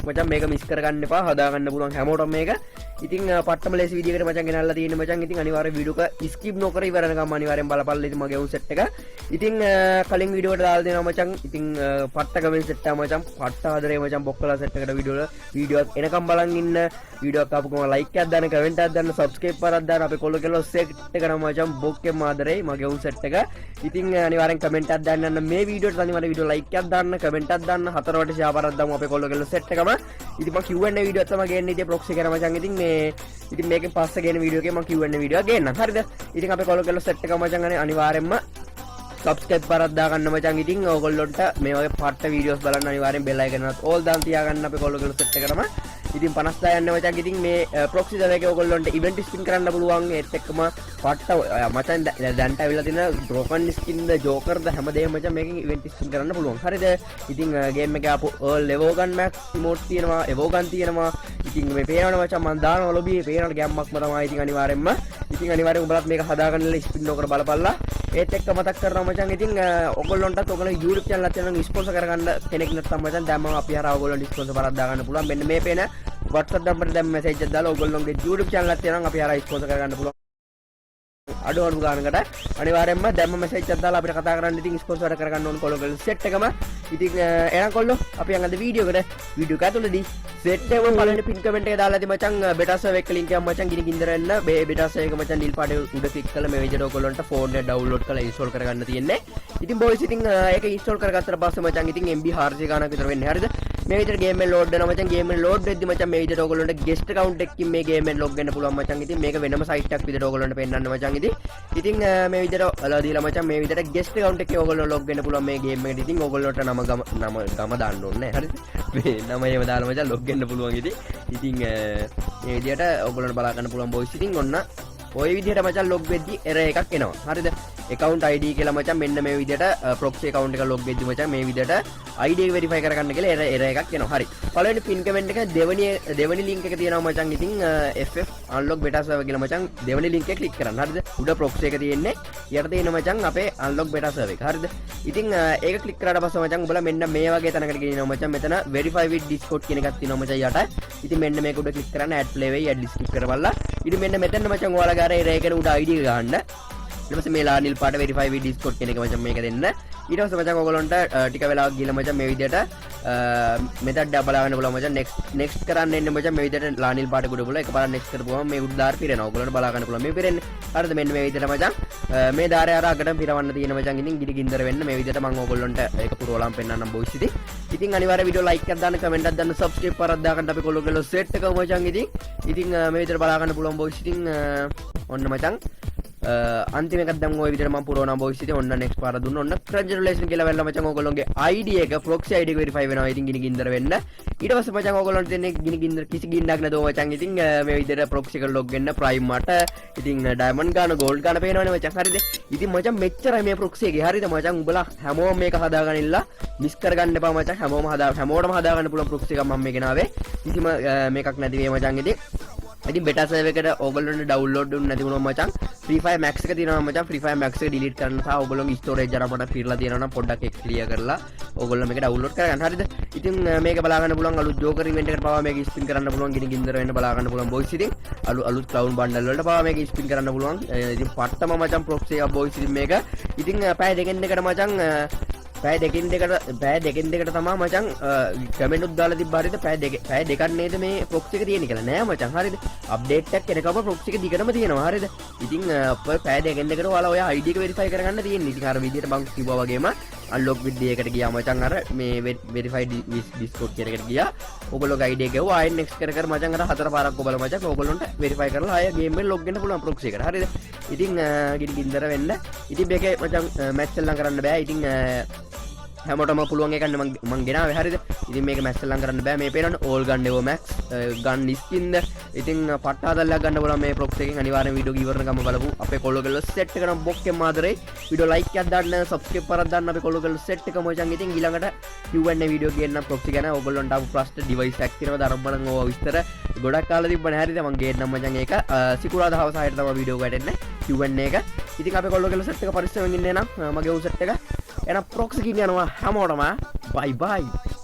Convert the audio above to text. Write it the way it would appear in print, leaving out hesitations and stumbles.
මචං මේක මිස් කරගන්න එපා හදාගන්න පුළුවන් හැමෝටම මේක. ඉතින් පට්ටම ලේසි විදිහකට මචං ගෙනල්ලා තියෙන්නේ මචං. ඉතින් අනිවාර්යෙන් වීඩියෝ එක ස්කිප් නොකර ඉවරනකම් අනිවාර්යෙන් බලපල්ලා ඉතින් මගේ උන් සෙට් එක. ඉතින් කලින් වීඩියෝ එකට දාලා දෙනවා මචං. ඉතින් පට්ට කමෙන්ට් සෙට් එක මචං. පට්ට ආදරේ මචං බොක්කලා සෙට් එකට වීඩියෝ එනකම් බලන් ඉන්න. වීඩියෝ එක ආපු ගමන් ලයික් එකක් දාන්න, කමෙන්ට් එකක් දාන්න, සබ්ස්ක්‍රයිබ් කරලා දාන්න. අපේ කොල්ල කෙල්ල සෙට් එක නම් මචං බොක්කෙම ආදරේ මගේ උන් සෙට් එක. ඉතින් අනිවාර්යෙන් කමෙන්ට් එකක් දාන්න. මේ වීඩියෝට අනිවාර්යෙන් වීඩියෝ ලයික් එකක් දාන්න, කමෙන්ට් එකක් දාන්න. හතරවට ෂෙයා කරලා දාමු අපේ කොල්ල කෙල්ල සෙට් එකම. ඉතින් මම Q&A වීඩියෝ තමයි ගේන්නේ ඉතින් ප්‍රොක්සි කරා මචං. ඉතින් මේකෙන් පස්සේ ගේන වීඩියෝ එකේ මම Q&A වීඩියෝ ගේන්නම්. හරිද? ඉතින් අපේ කොල්ල කෙල්ල සෙට් එක මචං අනිවාර්යෙන්ම සබ්ස්ක්‍රයිබ් කරලා දාගන්න මචං. ඉතින් ඕගොල්ලොන්ට මේ වගේ පට්ට වීඩියෝස් බලන්න අනිවාර්යෙන් බෙල් අයිකන් එකත් ඕල් දාන් තියාගන්න අපේ කොල්ල කෙල්ල සෙට් එකටම. ඉතින් 50 යන්නේ මචං. ඉතින් මේ ප්‍රොක්සි දවේක ඕගොල්ලොන්ට ඉවෙන්ට් ස්පින් කරන්න පුළුවන්. ඒත් එක්කම පට්ට මචං දැන්ට අවිලා තියෙන බ්‍රෝකන් ස්කින් ද ජෝකර් ද හැමදේම මචං මේකෙන් ඉවෙන්ට් ස්පින් කරන්න පුළුවන්. හරිද? ඉතින් ගේම් එකේ ආපු ලෙවෝගන් මැක්ස් ඉමෝට් තියෙනවා, එවෝගන් තියෙනවා. ඉතින් මේ පේනවනේ මචං මම දානවා ලොබියේ පේනවනේ ගැම්මක්ම තමයි. ඉතින් අනිවාර්යෙන්ම උඹලත් මේක හදාගන්න ස්පින් නොකර බලපල්ලා. ඒත් එක්ක මතක් කරනවා මචං. ඉතින් ඔයගොල්ලොන්ටත් ඔයගොල්ලෝ YouTube channel එකක් තියෙනවා ස්පොන්සර් කරගන්න කෙනෙක් නැත්නම් මචං දැන් මම අපි හරහා ඔයගොල්ලන්ට ස්පොන්සර් කරලා දාගන්න පුළුවන්. මෙන්න මේ පේන WhatsApp නම්බරේ දැන් මැසේජ් එකක් දාලා ඔයගොල්ලොන්ගේ YouTube channel එකක් තියෙනවා අපි හරහා ස්පොන්සර් කරගන්න පුළුවන්. අඩු ගානකට අනිවාර්යෙන්ම දැම්ම මැසේජ් එකක් දාලා අපිට කතා කරන්න. ඉතින් ස්පොන්සර් කරගන්න ඕන කොල්ලෝ කෙල්ල සෙට් එකම. ඉතින් එහෙනම් කොල්ලෝ අපි යන් අද වීඩියෝ එක ඇතුළේදී සෙට් එකම පළවෙනි පින් කමෙන්ට් එක දාලා ඉතින් මචං බෙටා සර්වර් එක ලින්ක් එක මචං ගිනින්දර වෙන්න බෙටා සර්වර් එක මචං ඩීල් පාඩේ උඩ ක්ලික් කරලා මේ විදිහට ඔයගොල්ලන්ට ෆෝන් එක ඩවුන්ලෝඩ් කරලා ඉන්ස්ටෝල් කරගන්න තියෙන්නේ. ඉතින් බොයිස් ඉතින් ඒක ඉන්ස්ටෝල් කරගත්තට පස්සේ මචං ඉතින් MB 400 ගානක් විතර වෙන්නේ. හරිද? මේ විදිහට ගේම් එක ලෝඩ් වෙනවා මචං. ගේම් එක ලෝඩ් වෙද්දි මචං මේ විදිහට ඔයගොල්ලන්ට ගෙස්ට් account එකකින් මේ ගේම් එක ලොග් වෙන්න පුළුවන් මචං. ඉතින් මේක වෙනම සයිට් එකක් විදිහට ඔයගොල්ලන්ට පෙන්නන්න මචං. ඉතින් මේ විදිහට අලා දීලා මචං මේ විදිහට ගෙස්ට් account එකේ ඔයගොල්ලෝ ලොග් වෙන්න පුළුවන් මේ ගේම් එකට. ඉතින් ඔයගොල්ලන්ට නම ගම දාන්න ඕනේ හරිද? මේ නම ඒව දාලා මචං ලොග් වෙන්න පුළුවන්. ඉතින් මේ විදිහට ඔයගොල්ලන්ට බලා ගන්න පුළුවන් බොයිස්. ඉතින් ඔන්න ඔය විදිහට මචං ලොග් වෙද්දි error එකක් එනවා. හරිද? account ID කියලා මචං මෙන්න මේ විදිහට proxy account එක log වෙද්දි මචං මේ විදිහට ID එක verify කරගන්න කියලා error එකක් එනවා. හරි. පළවෙනි pin comment එක දෙවෙනි link එක තියෙනවා මචං. ඉතින් FF unlock beta server කියලා මචං දෙවෙනි link එක click කරන්න. හරිද? උඩ proxy එක තියෙන්නේ. යට තියෙන මචං අපේ unlock beta server එක. හරිද? ඉතින් ඒක click කරාට පස්සේ මචං උඹලා මෙන්න මේ වගේ තැනකට ගෙනියනවා මචං. මෙතන verify with discord කියන එකක් තියෙනවා මචං යට. ඉතින් මෙන්න මේක උඩ click කරන්න add play way add list click කරවලා. ඉතින් මෙන්න මෙතන මචං ඔයාලගේ අර error එකට උඩ ID එක ගන්න. ඊට පස්සේ මේ ලානිල් පාට verify with discord කියන එක මචං මේක දෙන්න. ඊට පස්සේ මචං ඔයගොල්ලන්ට ටික වෙලාවක් ගිහලා මචං මේ විදිහට මෙතන බලා ගන්න පුළුවන් මචං. next කරන්න එන්න මචං මේ විදිහට ලානිල් පාට කුඩ බුල එකපාරක් next කරපුවම මේ උඩ දාර පිරෙනවා. ඔයගොල්ලන්ට බලා ගන්න පුළුවන් මේ පිරෙන්නේ. හරිද? මෙන්න මේ විදිහට මචං මේ දාරය අර අගටම පිරවන්න තියෙන මචං. ඉතින් ගිනිගින්දර වෙන්න මේ විදිහට මම ඔයගොල්ලන්ට ඒක පුරවලාම් පෙන්නන්නම් බොයිස් ඉතින්. ඉතින් අනිවාර්ය වීඩියෝ like එකක් දාන්න, comment එකක් දාන්න, subscribe කරලා දාගන්න අපි කොල්ලෝ කෙල්ලෝ set එක මචං. ඉතින් මේ විදිහට බලා ගන්න පුළුවන් බොයිස්. ඉතින් ඔන්න මචං අන්තිම එකක් දැන් ওই විදිහට මම පුරවනවා බොයිස්. ඉතින් ඔන්න next පාර දුන්න ඔන්න congratulation කියලා වෙලා මචං ඔයගොල්ලෝගේ ID එක proxy ID එක verify වෙනවා. ඉතින් ගිනිගින්දර වෙන්න. ඊට පස්සේ මචං ඔයගොල්ලන්ට දෙන්නේ ගිනිගින්දර කිසි ගින්නක් නැතුව මචං. ඉතින් මේ විදිහට proxy එක log වෙන්න prime මට ඉතින් diamond ගන්න gold ගන්න පේනවනේ මචං. හරිද? ඉතින් මචං මෙච්චරයි මේ proxy එකේ. හරිද මචං? උඹලා හැමෝම මේක හදාගන්නilla මිස් කරගන්න එපා මචං. හැමෝටම හදාගන්න පුළුවන් proxy එකක් මම මේ ගෙනාවේ. කිසිම මේකක් නැති වේ මචං. ඉතින් beta server එකට ඔයගොල්ලන්ට download දුන්න නැති වුණොත් මචං Free Fire Max එක තියෙනවා මචං. Free Fire Max එක delete කරන්න සහ ඔයගොල්ලෝගේ storage අර මට පිරලා තියෙනවා නම් පොඩ්ඩක් ඒක clear කරලා ඔයගොල්ලෝ මේක download කරගන්න. හරිද? ඉතින් මේක බලා ගන්න පුළුවන් අලුත් joker event එකට පවා මේක spin කරන්න පුළුවන්. ගිනිගින්දර වෙන්න බලා ගන්න පුළුවන් boys. ඉතින් අලුත් clown bundle වලට පවා මේක spin කරන්න පුළුවන්. ඉතින් පට්ටම මචං proxy එක boys. ඉතින් මේක ඉතින් පැය දෙකෙන් දෙකට මචං පැය දෙකෙන් දෙකට තමයි මචං කමෙන්ට් උත් දාලා තිබ්බා. හරිද? පැය දෙකක් නේද මේ proxy එක තියෙන්නේ කියලා නෑ මචං. හරිද? අප්ඩේට් එකක් එනකම proxy එක දිගටම තියෙනවා. හරිද? ඉතින් පැය දෙකෙන් දෙකට ඔයාලා ඔය ID එක verify කරගන්න තියෙන්නේ. ඉතින් අර විදිහට මම කිව්වා වගේම unlock with day එකට ගියා මචං. අර මේ verify with discord කියන එකට ගියා. ඔයගොල්ලෝගේ ID එක ගෙවුවා. ආයෙ next කර මචං අර හතර පාරක් ඔබලා මචං ඔයගොල්ලන්ට verify කරලා ආයෙ game එකේ log වෙන්න පුළුවන් proxy එකට. හරිද? ඉතින් ගිනිගින්දර වෙන්න. ඉතින් මේකේ මචං match එකක් කරන්න බෑ. ඉතින් හැමෝටම පුළුවන් එකක් මම ගෙනාවේ. හරිද? ඉතින් මේක මැක්ස් ලං කරන්න බෑ. මේ පේනවනේ all gun evo max gun skin ද. ඉතින් පට්ට හදලා ගන්න බලන්න මේ proxy එකෙන්. අනිවාර්යෙන් වීඩියෝ ඉවරනකම බලපු අපේ කොල්ලෝ කෙල්ලෝ set එක නම් බොක්කෙම ආදරේ. වීඩියෝ like එකක් දාන්න, subscribe කරලා දාන්න අපේ කොල්ලෝ කෙල්ලෝ set එක මචං. ඉතින් ඊළඟට Q&A වීඩියෝ ගේන්න proxy ගැන ඔයගොල්ලන්ට ආපු ප්‍රශ්න device එකක් තියෙනවද අරඹලන් ඕවා විස්තර ගොඩක් කාලා තිබ්බනේ. හරිද? මම ගේන්නම් මචං ඒක සිකුරාදා හවස 6ට තමයි වීඩියෝ එක වැටෙන්නේ Q&A එක. ඉතින් අපේ කොල්ලෝ කෙල්ලෝ set එක පරිස්සමෙන් ඉන්න එනම් මගේ උන් set එක එන proxy කින් යනවා හැමෝටම. bye bye.